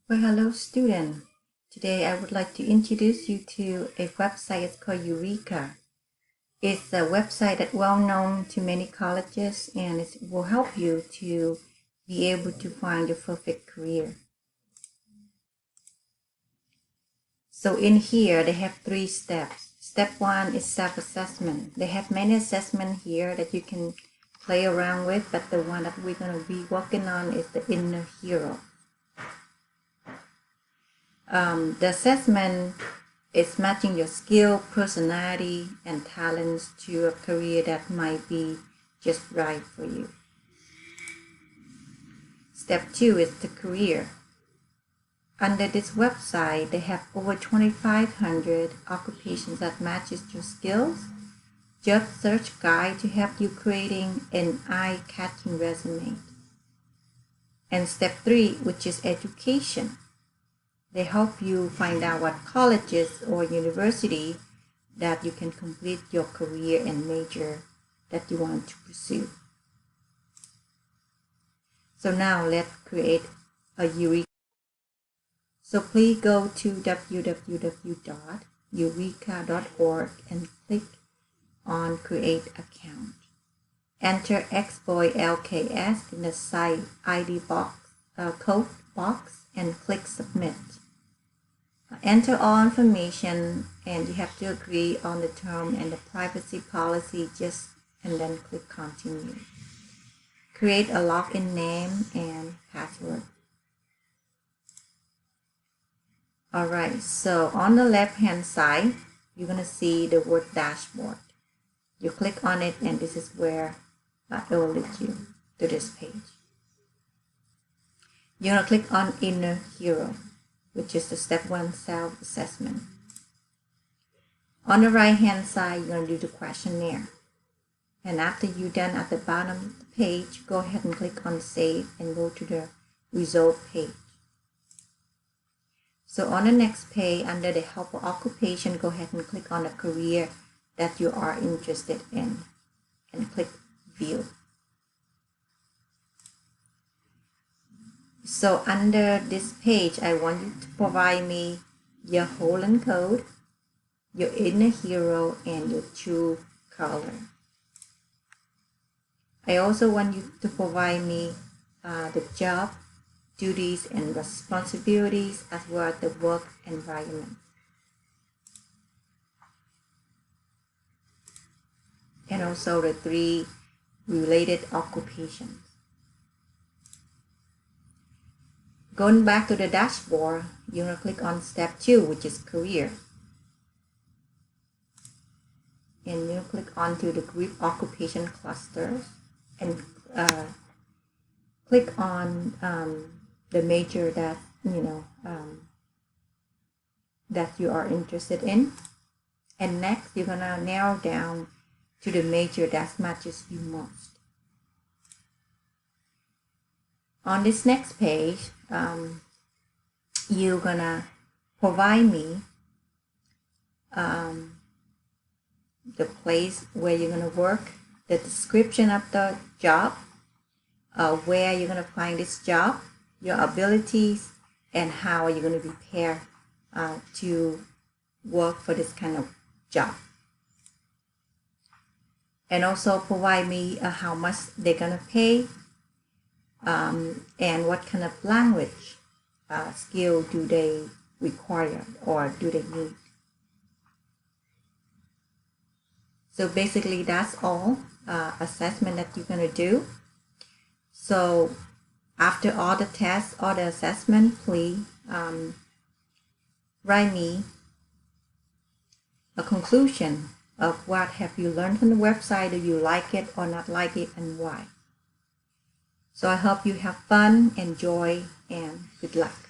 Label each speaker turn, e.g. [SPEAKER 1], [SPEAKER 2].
[SPEAKER 1] Well, hello student. Today I would like to introduce you to a website. It's called Eureka. It's a website that's well known to many colleges, and it will help you to be able to find your perfect career. So in here they have 3 steps. Step 1 is self-assessment. They have many assessments here that you can play around with, but the one that we're going to be working on is the inner hero. The assessment is matching your skill, personality, and talents to a career that might be just right for you. Step 2 is the career. Under this website, they have over 2,500 occupations that matches your skills. Job search guide to help you creating an eye-catching resume. And step 3, which is education. They help you find out what colleges or university that you can complete your career and major that you want to pursue. So now let's create a Eureka. So please go to www.eureka.org and click on Create Account. Enter XBOY LKS in the site ID box, code box, and click Submit. Enter all information, and you have to agree on the term and the privacy policy, and then click Continue. Create a login name and password. Alright, so on the left hand side, you're going to see the word dashboard. You click on it, and this is where it will lead you to this page. You're going to click on Inner Hero, which is the step 1 self-assessment. On the right hand side, you're going to do the questionnaire. And after you're done at the bottom of the page, go ahead and click on Save and go to the result page. So on the next page, under the help of occupation, go ahead and click on the career that you are interested in and click View. So under this page, I want you to provide me your Holland code, your inner hero, and your true color. I also want you to provide me the job, duties, and responsibilities, as well as the work environment. And also the 3 related occupations. Going back to the dashboard, you're going to click on step 2, which is career. And you'll click onto the group occupation clusters and click on the major that that you are interested in. And next, you're going to narrow down to the major that matches you most. On this next page, you're gonna provide me the place where you're gonna work, the description of the job, where you're gonna find this job, your abilities, and how you're gonna prepare to work for this kind of job. And also provide me how much they're gonna pay, and what kind of language skill do they require or do they need. So basically that's all assessment that you're going to do. So after all the tests, all the assessment, please write me a conclusion of what have you learned from the website. Do you like it or not like it, and why? So I hope you have fun, enjoy, and good luck.